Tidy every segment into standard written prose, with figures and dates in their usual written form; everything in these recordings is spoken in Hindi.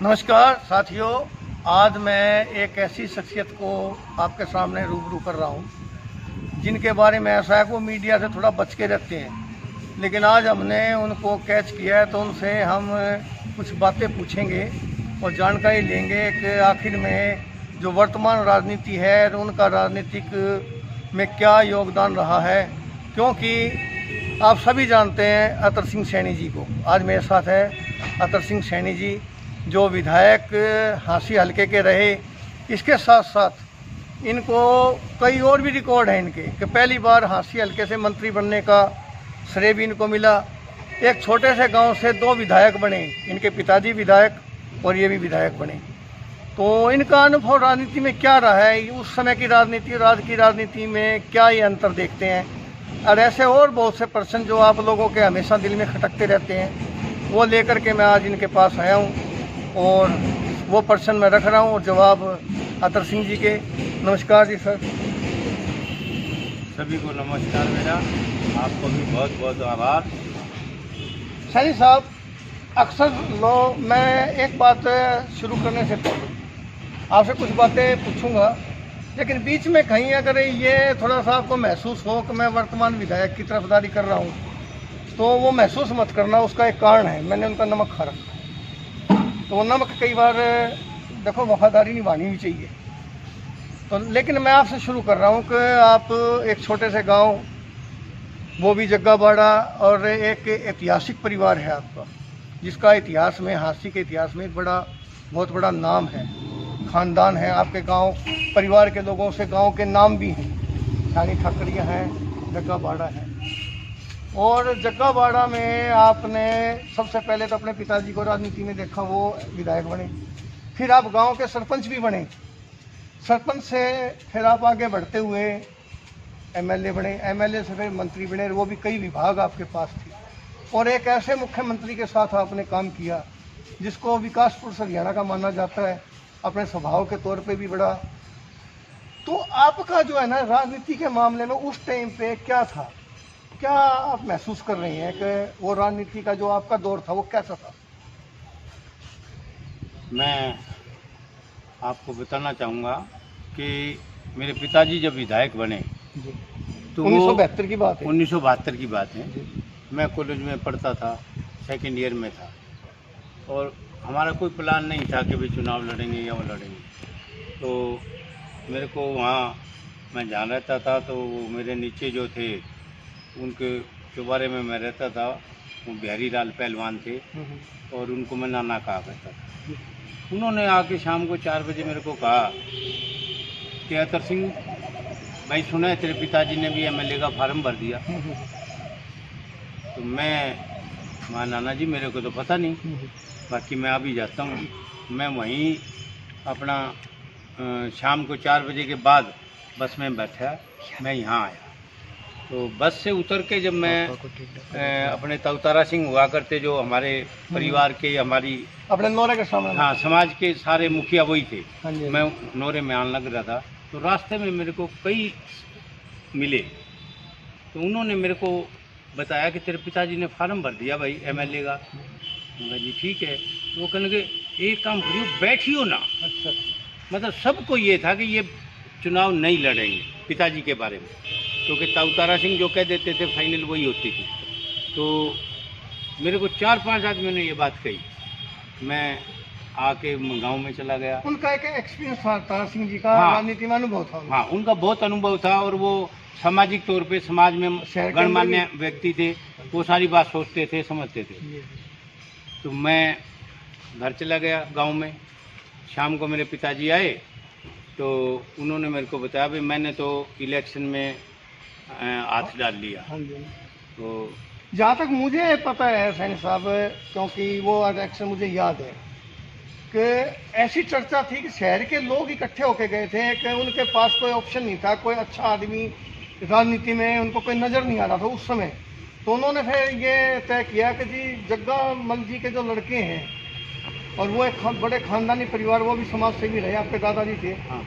नमस्कार साथियों, आज मैं एक ऐसी शख्सियत को आपके सामने रूबरू कर रहा हूँ जिनके बारे में ऐसा है कि वो मीडिया से थोड़ा बच के रहते हैं, लेकिन आज हमने उनको कैच किया है तो उनसे हम कुछ बातें पूछेंगे और जानकारी लेंगे कि आखिर में जो वर्तमान राजनीति है तो उनका राजनीतिक में क्या योगदान रहा है। क्योंकि आप सभी जानते हैं अतर सिंह सैनी जी को। आज मेरे साथ है अतर सिंह सैनी जी, जो विधायक हांसी हलके के रहे। इसके साथ साथ इनको कई और भी रिकॉर्ड हैं इनके कि पहली बार हांसी हलके से मंत्री बनने का श्रेय भी इनको मिला। एक छोटे से गांव से 2 विधायक बने, इनके पिताजी विधायक और ये भी विधायक बने। तो इनका अनुभव राजनीति में क्या रहा है, उस समय की राजनीति और आज की राजनीति में क्या ये अंतर देखते हैं, और ऐसे और बहुत से प्रश्न जो आप लोगों के हमेशा दिल में खटकते रहते हैं, वो लेकर के मैं आज इनके पास आया हूँ और वो प्रश्न मैं रख रहा हूँ और जवाब अतर सिंह जी के। नमस्कार जी सर। सभी को नमस्कार मेरा, आपको भी बहुत बहुत आभार। सैनी साहब, अक्सर लोग, मैं एक बात शुरू करने से पहले आपसे कुछ बातें पूछूंगा, लेकिन बीच में कहीं अगर ये थोड़ा सा आपको महसूस हो कि मैं वर्तमान विधायक की तरफदारी कर रहा हूँ तो वो महसूस मत करना। उसका एक कारण है, मैंने उनका नमक खा रखा। तो नमक कई बार देखो वफादारी निभानी भी चाहिए। तो लेकिन मैं आपसे शुरू कर रहा हूँ कि आप एक छोटे से गांव, वो भी जग्गाबाड़ा, और एक ऐतिहासिक परिवार है आपका, जिसका इतिहास में, हांसी के इतिहास में एक बहुत बड़ा नाम है, ख़ानदान है। आपके गांव परिवार के लोगों से गांव के नाम भी हैं, छानी ठाकरिया हैं, जग्गाबाड़ा है। और जग्गाबाड़ा में आपने सबसे पहले तो अपने पिताजी को राजनीति में देखा, वो विधायक बने, फिर आप गांव के सरपंच भी बने, सरपंच से फिर आप आगे बढ़ते हुए एमएलए बने, एमएलए से फिर मंत्री बने, वो भी कई विभाग आपके पास थे। और एक ऐसे मुख्यमंत्री के साथ आपने काम किया जिसको विकास पुरुष हरियाणा का माना जाता है, अपने स्वभाव के तौर पे भी बड़ा। तो आपका जो है ना राजनीति के मामले में उस टाइम पे क्या था, क्या आप महसूस कर रहे हैं कि वो राजनीति का जो आपका दौर था वो कैसा था? मैं आपको बताना चाहूँगा कि मेरे पिताजी जब विधायक बने तो 1972 की बात है। 1972 की बात है। मैं कॉलेज में पढ़ता था, सेकेंड ईयर में था, और हमारा कोई प्लान नहीं था कि भाई चुनाव लड़ेंगे या वो लड़ेंगे। तो मेरे को वहाँ, मैं जहाँ रहता था तो मेरे नीचे जो थे उनके बारे में मैं रहता था, वो बिहारी लाल पहलवान थे और उनको मैं नाना कहा करता था। उन्होंने आके शाम को 4 बजे मेरे को कहा कि अतर सिंह भाई, सुना है तेरे पिताजी ने भी एमएलए का फार्म भर दिया। तो मैं नाना जी मेरे को तो पता नहीं, बाकी मैं अभी जाता हूँ। मैं वहीं अपना शाम को 4 बजे के बाद बस में बैठा, मैं यहाँ आया। तो बस से उतर के जब मैं अपने तवतारा सिंह हुआ करते, जो हमारे परिवार के, हमारी अपने नौरे के सामने, हाँ, समाज के सारे मुखिया वही थे, मैं नौरे में आने लग रहा था। तो रास्ते में मेरे को कई मिले, तो उन्होंने मेरे को बताया कि तेरे पिताजी ने फार्म भर दिया भाई एमएलए का। मैं जी ठीक है। तो वो कहने लगे एक काम करियो, बैठियो ना। अच्छा। मतलब सबको ये था कि ये चुनाव नहीं लड़ेंगे पिताजी के बारे में, क्योंकि तवतारा सिंह जो कह देते थे फाइनल वही होती थी। तो मेरे को 4-5 आदमियों ने ये बात कही। मैं आके गांव में चला गया। उनका एक एक्सपीरियंस था, तारा सिंह जी का, हाँ, राजनीति में अनुभव था। हाँ, उनका बहुत अनुभव था, और वो सामाजिक तौर पे समाज में गणमान्य व्यक्ति थे, वो सारी बात सोचते थे, समझते थे। तो मैं घर चला गया गांव में। शाम को मेरे पिताजी आए तो उन्होंने मेरे को बताया भाई मैंने तो इलेक्शन में हाथ डाल लिया। तो जहाँ तक मुझे पता है सैनी साहब, क्योंकि वो इलेक्शन मुझे याद है कि ऐसी चर्चा थी कि शहर के लोग इकट्ठे होके गए थे कि उनके पास कोई ऑप्शन नहीं था, कोई अच्छा आदमी राजनीति में उनको कोई नज़र नहीं आ रहा था उस समय। तो उन्होंने फिर ये तय किया कि जी जग्गामल जी के जो लड़के हैं, और वो एक बड़े खानदानी परिवार, वो भी समाज सेवी रहे, आपके दादाजी थे। हाँ।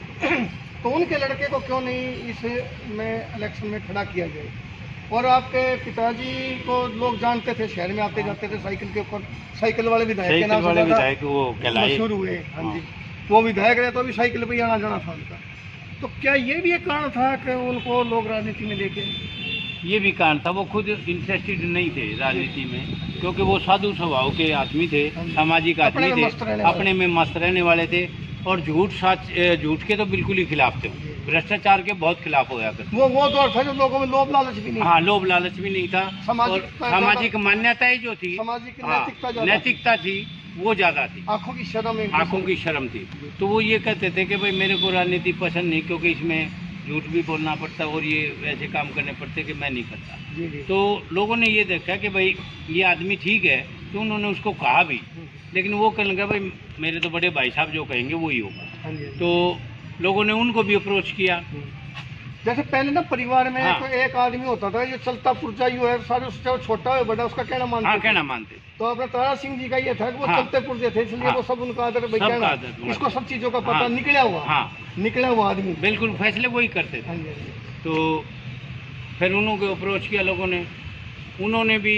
तो उनके लड़के को क्यों नहीं इस में इलेक्शन में खड़ा किया जाए। और आपके पिताजी को लोग जानते थे, शहर में आते जाते थे साइकिल के ऊपर, साइकिल वाले विधायक के साइकिल नाम वाले से ज़्यादा विधायक वो कहलाए। मशहूर हुए। हाँ जी, वो विधायक रहे तो अभी साइकिल पे ही आना जाना था उनका। तो क्या ये भी एक कारण था कि उनको लोग राजनीति में लेके? ये भी कारण था, वो खुद इंटरेस्टेड नहीं थे राजनीति में, क्योंकि वो साधु स्वभाव के आदमी थे, सामाजिक अपने आदमी में मस्त रहने थे, वाले। अपने में मस्त रहने वाले थे, और झूठ के तो बिल्कुल ही खिलाफ थे, भ्रष्टाचार के बहुत खिलाफ होया करते। वो दौर था जब लोगों में लोभ लालच भी नहीं, हाँ, लोभ लालच भी नहीं था, और सामाजिक मान्यताएं जो थी, सामाजिक हाँ, नैतिकता थी वो ज्यादा थी, आंखों की शर्म, आंखों की शर्म थी। तो वो ये कहते थे कि भाई मेरे को राजनीति पसंद नहीं, क्योंकि इसमें झूठ भी बोलना पड़ता और ये ऐसे काम करने पड़ते कि मैं नहीं करता। जी जी। तो लोगों ने ये देखा कि भाई ये आदमी ठीक है, तो उन्होंने उसको कहा भी, लेकिन वो कहने लगा भाई मेरे तो बड़े भाई साहब जो कहेंगे वही होगा। हाँ जी। तो लोगों ने उनको भी अप्रोच किया। जैसे पहले ना परिवार में हाँ। कोई एक आदमी होता था, ये चलता पुर्जा ही है, सारे उससे वो छोटा हो बड़ा उसका कहना मानते हाँ, थे। कहना मानते थे। तो अपने तारा सिंह जी का ये था कि वो हाँ। चलते पुर्जे थे, इसलिए हाँ। वो सब उनका आदर भाई सबका कहना, आदर, इसको सब चीजों का पता हाँ। निकला हुआ, हाँ, निकला हुआ आदमी। बिल्कुल फैसले वही करते थे। हाँ जी, हाँ जी। तो फिर उन्होंने अप्रोच किया लोगों ने, उन्होंने भी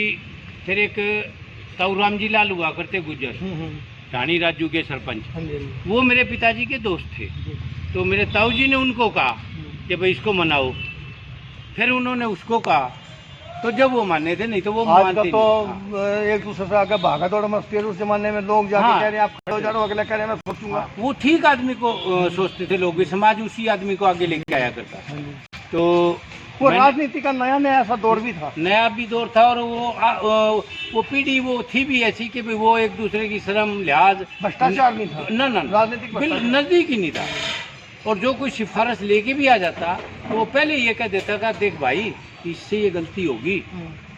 फिर एक ताऊ राम जी लाल हुआ करते गुजर, ढाणी राजू के सरपंच, हाँ जी, हाँ जी। वो मेरे पिताजी के दोस्त थे। तो मेरे ताऊ जी ने उनको कहा कि भाई इसको मनाओ, फिर उन्होंने उसको कहा, तो जब वो माने थे, नहीं तो वो आजकल मानते तो नहीं। एक दूसरे से आगे भागा दौड़ मस्ती है, उस जमाने में लोग जाके हाँ। कह रहे हैं आप खड़े हो जा रहे हो, अगला कह रहे हैं मैं सोचूंगा। वो ठीक आदमी को सोचते थे लोग भी, समाज उसी आदमी को आगे लेके आया करता। हाँ जी। तो वो मैंने- राजनीति का नया नया ऐसा दौर भी था। नया भी दौर था, और वो पीढ़ी वो थी भी ऐसी कि भाई वो एक दूसरे की शर्म लिहाज, भ्रष्टाचार नहीं था, ना राजनीतिक भ्रष्टाचार। नजदीक ही नहीं था। और जो कोई सिफारिश लेके भी आ जाता तो वो पहले ये कह देता था देख भाई इससे ये गलती होगी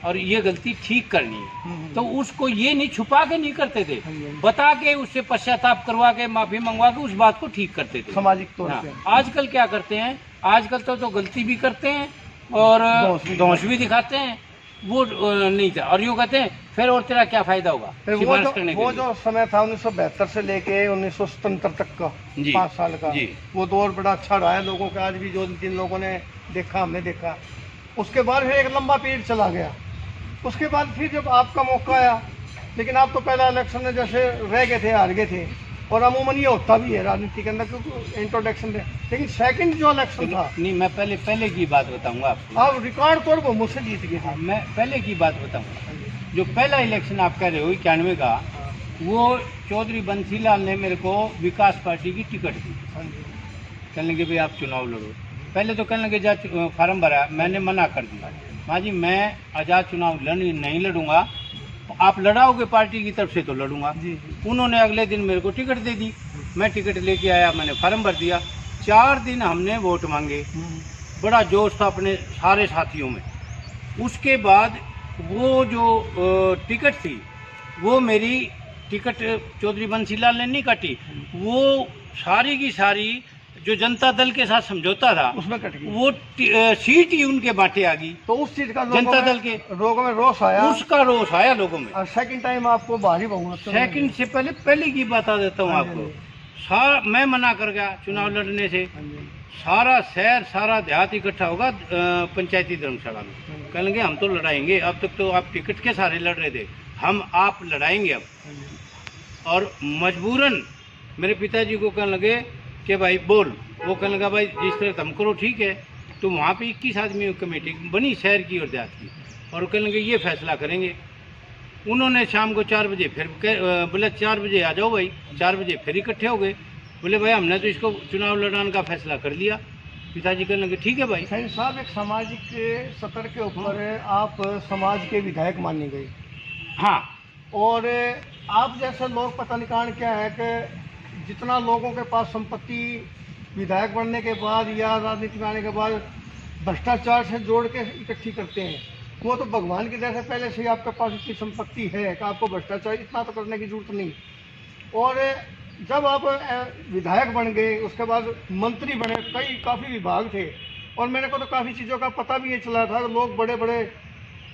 और ये गलती ठीक करनी है। तो उसको ये नहीं, छुपा के नहीं करते थे, बता के उससे पश्चाताप करवा के माफी मंगवा के उस बात को ठीक करते थे सामाजिक तौर हाँ। पे। आजकल क्या करते हैं, आजकल तो गलती भी करते हैं और दोष भी दिखाते हैं, वो नहीं था। और यूँ कहते हैं फिर और तेरा क्या फायदा होगा फिर सिफारिश करने के वो लिए। जो समय था 1972 से लेके 1977 तक का, जी। 5 साल का, जी। वो दौर बड़ा अच्छा रहा है लोगों का। आज भी जो जिन लोगों ने देखा, हमने देखा, उसके बाद फिर एक लंबा पीरियड चला गया। उसके बाद फिर जब आपका मौका आया, लेकिन आप तो पहला इलेक्शन में जैसे रह गए थे, हार गए थे, और अमूमन ये होता भी है राजनीति के अंदर क्योंकि इंट्रोडक्शन थे। लेकिन सेकंड जो इलेक्शन था, नहीं, मैं पहले की बात बताऊंगा आपको। आप रिकॉर्ड तौर पर मुझसे जीत गए थे। मैं पहले की बात बताऊंगा। जो पहला इलेक्शन आप कह रहे हो 91 का, वो चौधरी बंसीलाल ने मेरे को विकास पार्टी की टिकट दी। कहने लगे भाई आप चुनाव लड़ो। पहले तो कहने लगे जा फार्म भरा, मैंने मना कर दिया। माँ जी मैं आज़ाद चुनाव नहीं लड़ूंगा, आप लड़ाओगे पार्टी की तरफ से तो लड़ूंगा। जी। उन्होंने अगले दिन मेरे को टिकट दे दी, मैं टिकट लेके आया, मैंने फार्म भर दिया। 4 दिन हमने वोट मांगे, बड़ा जोश था अपने सारे साथियों में। उसके बाद वो जो टिकट थी, वो मेरी टिकट चौधरी बंसीलाल ने नहीं काटी, वो सारी की सारी जो जनता दल के साथ समझौता था उसमें कट गई। वो सीट ही उनके बाटे आ गई। तो उस चीज का जनता दल के लोगों में रोष आया। उसका रोष आया लोगों में। और सेकंड टाइम आपको भारी बहुमत से सेकंड से पहले की बता देता हूँ हाँ आपको। जी। सारा मैं मना कर गया चुनाव लड़ने से। सारा शहर सारा देहात इकट्ठा होगा पंचायती धर्मशाला में, कहने लगे हम तो लड़ाएंगे, अब तक तो आप टिकट के सारे लड़ रहे थे, हम आप लड़ाएंगे अब। और मजबूरन मेरे पिताजी को कहने लगे कि भाई बोल। वो कहने लगा भाई जिस तरह तुम करो ठीक है। तो वहाँ पे 21 आदमी कमेटी बनी शहर की और देहात की, और कहने लगे ये फैसला करेंगे। उन्होंने शाम को 4 बजे फिर बोले 4 बजे आ जाओ भाई। 4 बजे फिर इकट्ठे हो गए, बोले भाई हमने तो इसको चुनाव लड़ाने का फैसला कर लिया। पिताजी कहने लगे ठीक है भाई। सैनी साहब, एक सामाजिक स्तर के ऊपर आप समाज के विधायक माने गए, हाँ, और आप जैसे लोग, पता नहीं कारण क्या है कि जितना लोगों के पास संपत्ति विधायक बनने के बाद या राजनीति में आने के बाद भ्रष्टाचार से जोड़ के इकट्ठी करते हैं, वो तो भगवान की दया से पहले से ही आपके पास इतनी संपत्ति है कि आपको भ्रष्टाचार इतना तो करने की जरूरत नहीं। और जब आप विधायक बन गए, उसके बाद मंत्री बने, काफ़ी विभाग थे, और मेरे को तो काफ़ी चीज़ों का पता भी ये चला था कि लोग बड़े बड़े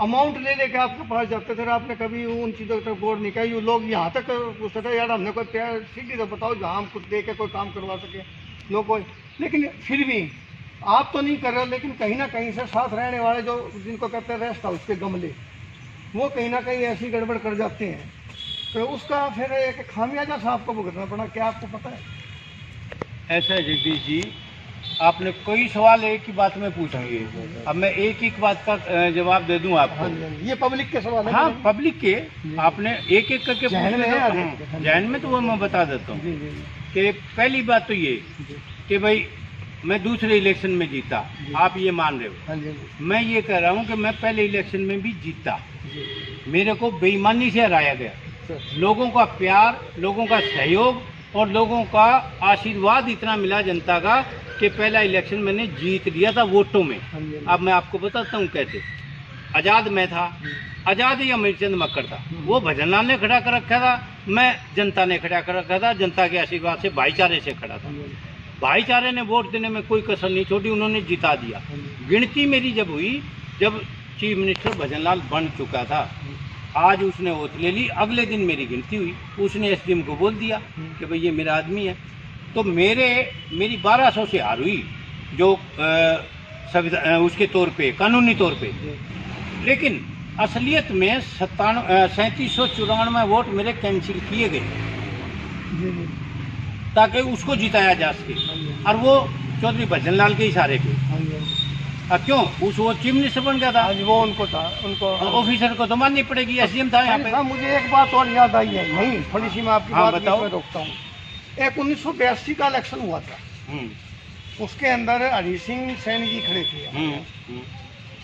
अमाउंट ले लेके आपके पास जाते थे, आपने कभी उन चीज़ों की तरफ गौर नहीं किया। लोग यहाँ तक पूछते थे यार हमने कोई सीधी तो बताओ जहाँ हम कुछ दे के कोई काम करवा सके लोग कोई। लेकिन फिर भी आप तो नहीं कर रहे, लेकिन कहीं ना कहीं से साथ रहने वाले जो जिनको कहते हैं रेस्ट हाउस के गमले, वो कहीं ना कहीं ऐसी गड़बड़ कर जाते हैं, तो उसका फिर एक खामियाजा सा आपको भुगतना पड़ा। क्या आपको पता है? ऐसा है जगदीश जी, आपने कई सवाल एक ही बात में पूछेंगे, अब मैं एक एक बात का जवाब दे दूं आपको। हाँ जी, हाँ जी, ये पब्लिक के सवाल है। हाँ, पब्लिक के आपने एक एक करके जहन में है, हाँ जी। जहन में तो वो मैं बता देता हूँ जी जी कि पहली बात तो ये जी कि भाई मैं दूसरे इलेक्शन में जीता, जी। आप ये मान रहे हो। हाँ जी, हाँ जी, मैं ये कह रहा हूँ कि मैं पहले इलेक्शन में भी जीता, जी। मेरे को बेईमानी से हराया गया। सर, लोगों का प्यार, लोगों का सहयोग और लोगों का आशीर्वाद इतना मिला जनता का कि पहला इलेक्शन मैंने जीत लिया था वोटों में। हाँ जी, अब मैं आपको बताता हूँ कैसे। आज़ाद मैं था, आज़ाद ही अमीरचंद मक्कड़ था, वो भजनलाल ने खड़ा कर रखा था, मैं जनता ने खड़ा कर रखा था, जनता के आशीर्वाद से भाईचारे से खड़ा था। भाईचारे ने वोट देने में कोई कसर नहीं छोड़ी, उन्होंने जिता दिया। गिनती मेरी जब हुई, जब चीफ मिनिस्टर भजनलाल बन चुका था, आज उसने ओथ ले ली, अगले दिन मेरी गिनती हुई, उसने एसडीएम को बोल दिया कि भाई ये मेरा आदमी है। तो मेरी 1200 से हार हुई, जो उसके तौर पे, कानूनी तौर पे। लेकिन असलियत में 3794 वोट मेरे कैंसिल किए गए ताकि उसको जिताया जा सके, और वो चौधरी भजनलाल के इशारे पे। क्यों? वो चीफ मिनिस्टर बन गया था, वो उनको था, उनको ऑफिसर को तो माननी पड़ेगी, एसडीएम था यहाँ पे। हाँ, मुझे एक बात और याद आई है, नहीं थोड़ी सी मैं आपकी हाँ, बात बताओ। में रोकता हूँ। एक 1982 का इलेक्शन हुआ था, उसके अंदर हरी सिंह सैनी जी खड़े थे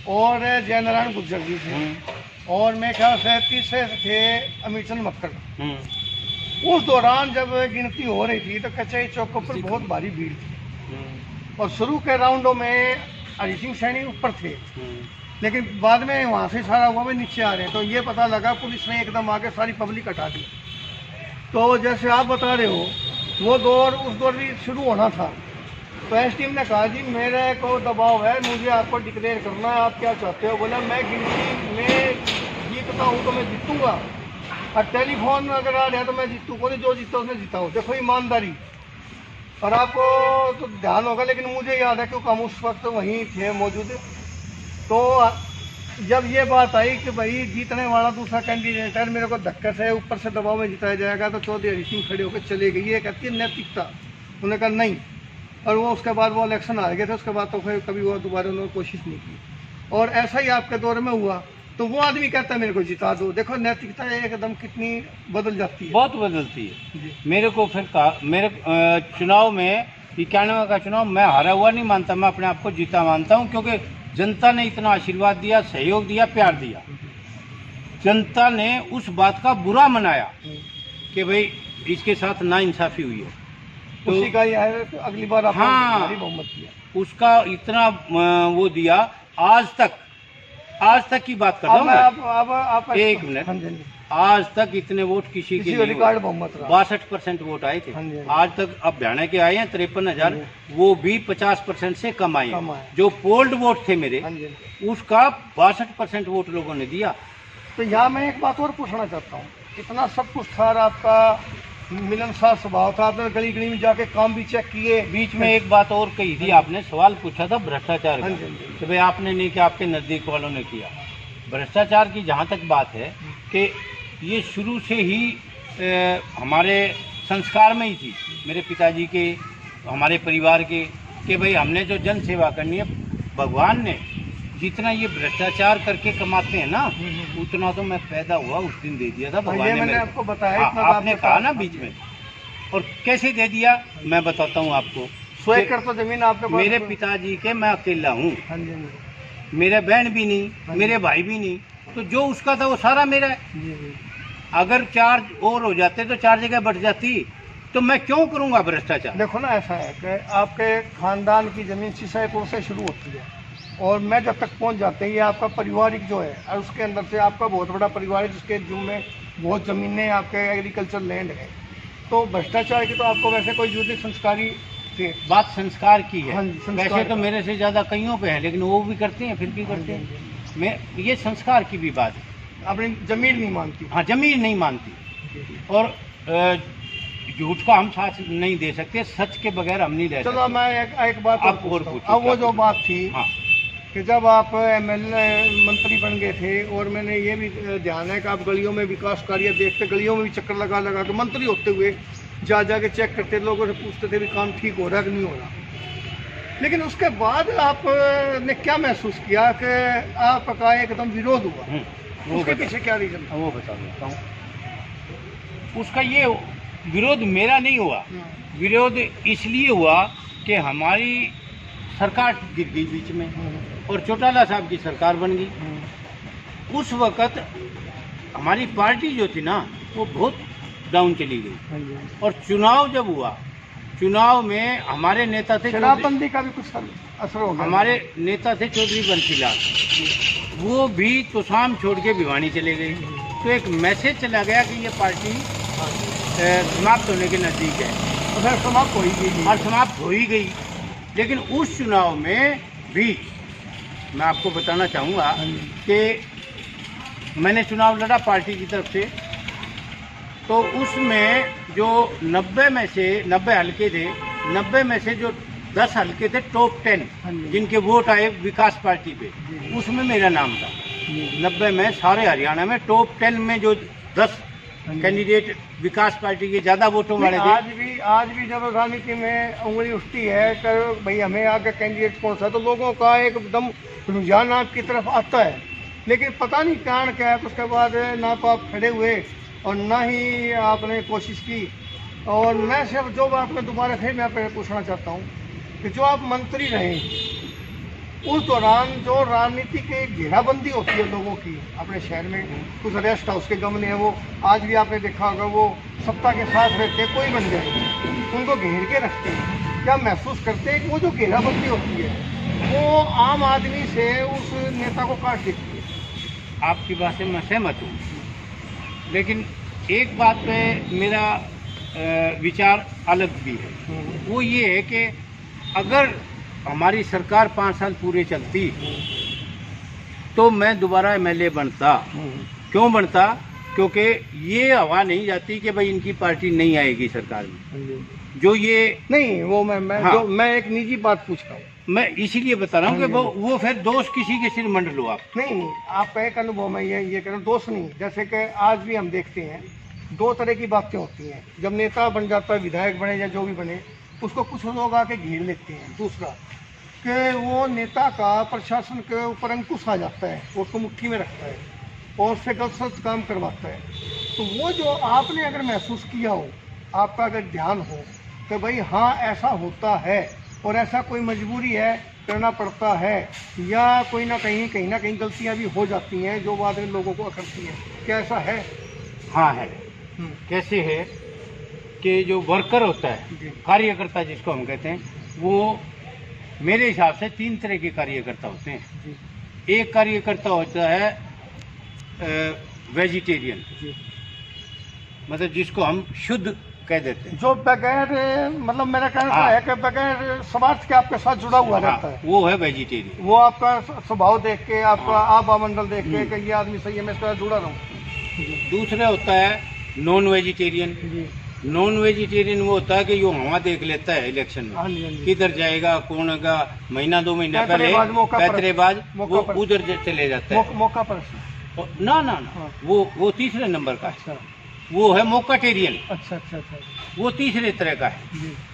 और जयनारायण गुर्जर जी थे, और मेरे ख्याल से तीसरे थे अमीरचंद मक्कड़। उस दौरान जब गिनती हो रही थी तो कचहरी चौकों पर बहुत भारी भीड़ थी, और शुरू के राउंडों में हरी सिंह सैनी ऊपर थे, लेकिन बाद में वहाँ से सारा हुआ, नीचे आ रहे हैं, तो ये पता लगा पुलिस ने एकदम आके सारी पब्लिक हटा दी। तो जैसे आप बता रहे हो, वो उस दौर भी शुरू होना था, तो एसडीएम ने कहा जी मेरे को दबाव है, मुझे आपको डिक्लेयर करना है, आप क्या चाहते हो? बोला मैं गिनती में जीतता हूँ तो मैं जीतूंगा, और टेलीफोन अगर आ रहा है तो मैं जीतूँ, कोई जो जीता उसने जीता हूँ। देखो ईमानदारी, और आपको तो ध्यान होगा, लेकिन मुझे याद है क्योंकि हम उस वक्त वहीं थे मौजूद। तो जब ये बात आई कि भाई जीतने वाला दूसरा कैंडिडेट है, मेरे को धक्के से ऊपर से दबाव में जिताया जाएगा, तो चौधरी हरी सिंह खड़े होकर चले गई, ये कहती है नैतिकता। उन्होंने कहा नहीं, और वो उसके बाद वो इलेक्शन हार गए थे, उसके बाद तो फिर कभी वो दोबारा उन्होंने कोशिश नहीं की, और ऐसा ही आपके दौर में हुआ। तो वो आदमी कहता है मेरे को जिता दो, देखो नैतिकता एकदम कितनी बदल जाती है। बहुत बदलती है। मेरे को फिर मेरे चुनाव में 91 का चुनाव मैं हारा हुआ नहीं मानता, मैं अपने आप को जीता मानता हूँ, क्योंकि जनता ने इतना आशीर्वाद दिया, सहयोग दिया, प्यार दिया। जनता ने उस बात का बुरा मनाया कि भाई इसके साथ नाइंसाफी हुई है, तो उसी का ये है, तो अगली बार आपने भारी बहुमत दिया। उसका इतना वो दिया। आज तक की बात कर रहा हूँ मैं। एक मिनट, आज तक इतने वोट किसी के रिकॉर्ड बहुमत 62% वोट आए थे। आज तक अब हरियाणा के आए हैं 53,000, वो भी 50% से कम आए हैं। जो पोल्ड वोट थे मेरे, उसका 62% वोट लोगों ने दिया। तो यहाँ मैं एक बात और पूछना चाहता हूँ, इतना सब कुछ था, आपका मिलनसार स्वभाव था, आपने गली गली में जाके काम भी चेक किए। बीच में एक बात और कही थी, आपने सवाल पूछा था भ्रष्टाचार का, तो भाई आपने नहीं किया, आपके नज़दीक वालों ने किया। भ्रष्टाचार की जहाँ तक बात है कि ये शुरू से ही हमारे संस्कार में ही थी, मेरे पिताजी के, हमारे परिवार के, कि भाई हमने जो जन सेवा करनी है, भगवान ने जितना ये भ्रष्टाचार करके कमाते हैं ना, उतना तो मैं पैदा हुआ उस दिन दे दिया था भगवान ने। मैंने आपको बताया, आपने कहा ना बीच में, और कैसे दे दिया मैं बताता हूँ आपको। 100 एकड़ तो जमीन आपके मेरे पिताजी के मैं अकेला हूँ, मेरे बहन भी नहीं, मेरे भाई भी नहीं, तो जो उसका था वो सारा मेरा है। अगर 4 और हो जाते तो 4 जगह बढ़ जाती, तो मैं क्यों करूँगा भ्रष्टाचार? देखो ना, ऐसा है कि आपके खानदान की जमीन सीसाईपुर से शुरू होती है, और मैं जब तक पहुंच जाते हैं, ये आपका पारिवारिक जो है, और उसके अंदर से आपका बहुत बड़ा परिवार है जिसके जिम्मे बहुत ज़मीनें आपके एग्रीकल्चर लैंड है। तो भ्रष्टाचार की तो आपको वैसे कोई जरूरत नहीं, संस्कारी थे। बात संस्कार की है। हाँ जी, संस्कार वैसे तो मेरे से ज़्यादा कईयों पे है, लेकिन वो भी करते हैं, फिर भी करते हैं। मैं ये संस्कार की भी बात है। अपनी जमीन नहीं मानती। हाँ, जमीन नहीं मानती। और झूठ का हम साथ नहीं दे सकते, सच के बगैर हम नहीं रह चलो सकते। मैं एक बात आप और और पूछता हूँ। पूछिए, अब वो क्या जो बात थी हाँ कि जब आप एमएलए मंत्री बन गए थे, और मैंने ये भी ध्यान है कि आप गलियों में विकास कार्य देखते, गलियों में भी चक्कर लगा लगा के मंत्री होते हुए जा के चेक करते, लोगों से पूछते थे भी काम ठीक हो रहा है कि नहीं हो रहा। लेकिन उसके बाद आपने क्या महसूस किया कि आपका एकदम विरोध हुआ? उसके पीछे क्या रीजन था? वो बता देता हूँ। उसका ये विरोध मेरा नहीं हुआ, विरोध इसलिए हुआ कि हमारी सरकार गिर गई बीच में और चौटाला साहब की सरकार बन गई। उस वक़्त हमारी पार्टी जो थी ना वो बहुत डाउन चली गई, और चुनाव जब हुआ, चुनाव में हमारे नेता थे शराबबंदी का भी कुछ असर हो गया। हमारे नेता थे चौधरी बंसीलाल, वो भी तोशाम छोड़ के भिवानी चले गए। तो एक मैसेज चला गया कि ये पार्टी समाप्त होने के नज़दीक है, तो फिर समाप्त हो ही गई और समाप्त हो ही गई। लेकिन उस चुनाव में भी मैं आपको बताना चाहूँगा कि मैंने चुनाव लड़ा पार्टी की तरफ से, तो उसमें जो 90 में से 90 हल्के थे, 90 में से जो 10 हल्के थे टॉप 10 जिनके वोट आए विकास पार्टी पे, उसमें मेरा नाम था। 90 में सारे हरियाणा में टॉप 10 में जो 10 कैंडिडेट विकास पार्टी के ज़्यादा वोटों वाले थे। आज भी जब राजनीति में उंगली उठती है कि भाई हमें आगे कैंडिडेट कौन सा, तो लोगों का एकदम रुझान आपकी तरफ आता है। लेकिन पता नहीं कारण क्या है, उसके बाद ना तो आप खड़े हुए और ना ही आपने कोशिश की। और मैं सिर्फ जो बात में दोबारा फिर मैं पूछना चाहता हूँ कि जो आप मंत्री रहे, उस दौरान जो राजनीति की घेराबंदी होती है लोगों की अपने शहर में, कुछ रेस्ट हाउस के गमले हैं, वो आज भी आपने देखा होगा, वो सत्ता के साथ रहते हैं, कोई बन जाए उनको घेर के रखते हैं। क्या महसूस करते हैं कि वो जो घेराबंदी होती है वो आम आदमी से उस नेता को काट देती है? आपकी बात से मैं सहमत हूँ, लेकिन एक बात पे मेरा विचार अलग भी है। वो ये है कि अगर हमारी सरकार 5 साल पूरे चलती तो मैं दोबारा एमएलए बनता। क्यों बनता? क्योंकि ये हवा नहीं जाती कि भाई इनकी पार्टी नहीं आएगी सरकार में। जो ये नहीं, वो मैं हाँ, जो मैं एक निजी बात पूछ रहा हूँ, मैं इसीलिए बता रहा हूँ कि वो फिर दोष किसी के सिर मंड लो आप। नहीं, आपका एक अनुभव में ये कह रहा हूँ, दोस्त नहीं। जैसे कि आज भी हम देखते हैं 2 तरह की बातें होती हैं। जब नेता बन जाता है, विधायक बने या जो भी बने, उसको कुछ लोग आके घेर लेते हैं। दूसरा कि वो नेता का प्रशासन के ऊपर अंकुश आ जाता है, वो उसको मुट्ठी में रखता है और उससे गलत काम करवाता है। तो वो जो आपने अगर महसूस किया हो, आपका अगर ध्यान हो कि भाई हाँ ऐसा होता है और ऐसा कोई मजबूरी है, करना पड़ता है, या कोई ना कहीं गलतियां भी हो जाती हैं जो बाद में लोगों को अखरती हैं, क्या ऐसा है? हाँ है। कैसे है कि जो वर्कर होता है, कार्यकर्ता जिसको हम कहते हैं, वो मेरे हिसाब से 3 तरह के कार्यकर्ता होते हैं। एक कार्यकर्ता होता है वेजिटेरियन, मतलब जिसको हम शुद्ध कह देते हैं, जो बगैर मतलब मेरा कहना है कि बगैर स्वार्थ के आपके साथ जुड़ा हुआ रहता है, वो है वेजिटेरियन। वो आपका स्वभाव देख के, आपका आवामंडल देख के कि ये आदमी सही है, मैं इसके साथ जुड़ा रहूँ। दूसरा होता है नॉन वेजिटेरियन। नॉन वेजिटेरियन वो होता है कि यो हवा देख लेता है इलेक्शन में, किधर जाएगा, कौन होगा, महीना 2 महीना पहले पैतरेबाज वो उधर चले जाता है, मौका पर ना वो तीसरे नंबर का है। वो है मौकाटेरियन। अच्छा, वो तीसरे तरह का है।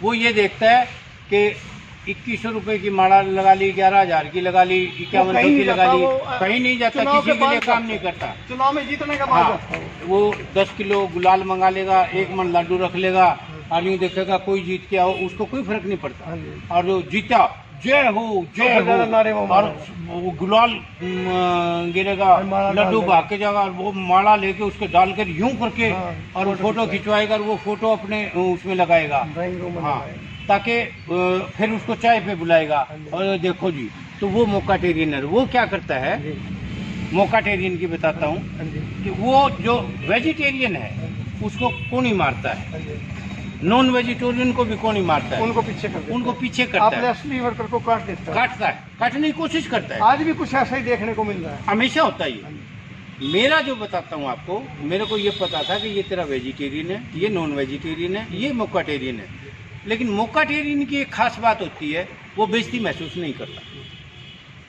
वो ये देखता है कि 2100 रुपए की माला लगा ली, 11,000 की लगा ली, 5100 की लगा ली, कहीं नहीं जाता, किसी के लिए काम नहीं करता। चुनाव में जीतने का बाद वो 10 किलो गुलाल मंगा लेगा, 1 मन लड्डू रख लेगा, आदमी देखेगा कोई जीत के आओ, उसको कोई फर्क नहीं पड़ता। और जो जीता जय हो और वो गुलाल गिरेगा, लड्डू भाग के जाएगा और वो माला लेके उसके डालकर यूं करके और वो फोटो खिंचवाएगा और वो फोटो अपने उसमें लगाएगा, हाँ, ताकि फिर उसको चाय पे बुलाएगा और देखो जी। तो वो मौकाटेरियन है। वो क्या करता है, मौकाटेरियन की बताता हूँ कि वो जो वेजिटेरियन है उसको कौन ही मारता है, नॉन वेजिटेरियन को भी कौन ही मारता है, उनको पीछे करता है, असली वर्कर को काटता है, काटने की कोशिश करता है। आज भी कुछ ऐसा ही देखने को मिल रहा है, हमेशा होता ही है। मेरा जो बताता हूँ आपको, मेरे को ये पता था कि ये तेरा वेजिटेरियन है, ये नॉन वेजिटेरियन है, ये मोकाटेरियन है। लेकिन मोकाटेरियन की एक खास बात होती है, वो बेइज्जती महसूस नहीं करता,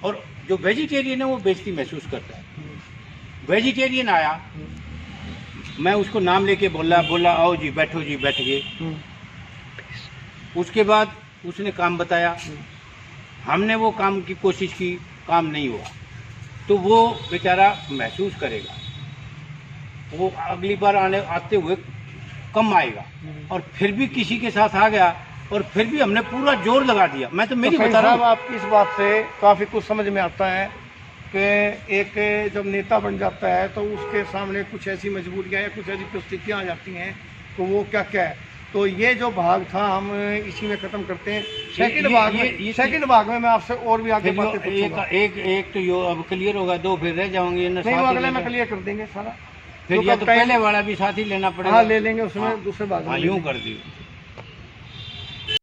और जो वेजिटेरियन है वो बेइज्जती महसूस करता है। वेजिटेरियन आया, मैं उसको नाम लेके बोला आओ जी, बैठो जी, बैठ गए। उसके बाद उसने काम बताया, हमने वो काम की कोशिश की, काम नहीं हुआ, तो वो बेचारा महसूस करेगा, वो अगली बार आते हुए कम आएगा। और फिर भी किसी के साथ आ गया, और फिर भी हमने पूरा जोर लगा दिया। मैं तो मेरी बता रहा हूँ, आपकी इस बात से काफ़ी कुछ समझ में आता है कि एक जब नेता बन जाता है तो उसके सामने कुछ ऐसी मजबूरियाँ या कुछ ऐसी परिस्थितियाँ आ जाती हैं, तो वो क्या क्या है। तो ये जो भाग था हम इसी में ख़त्म करते हैं। सेकंड भाग में मैं आपसे और भी आगे बातें पूछूंगा। एक तो यो अब क्लियर होगा, दो फिर रह जाओगे। नहीं, वो अगले में क्लियर कर देंगे सारा। फिर या तो पहले वाला भी साथ ही लेना पड़ेगा। हाँ, ले लेंगे उसमें दूसरे भाग में। यूँ कर दियो।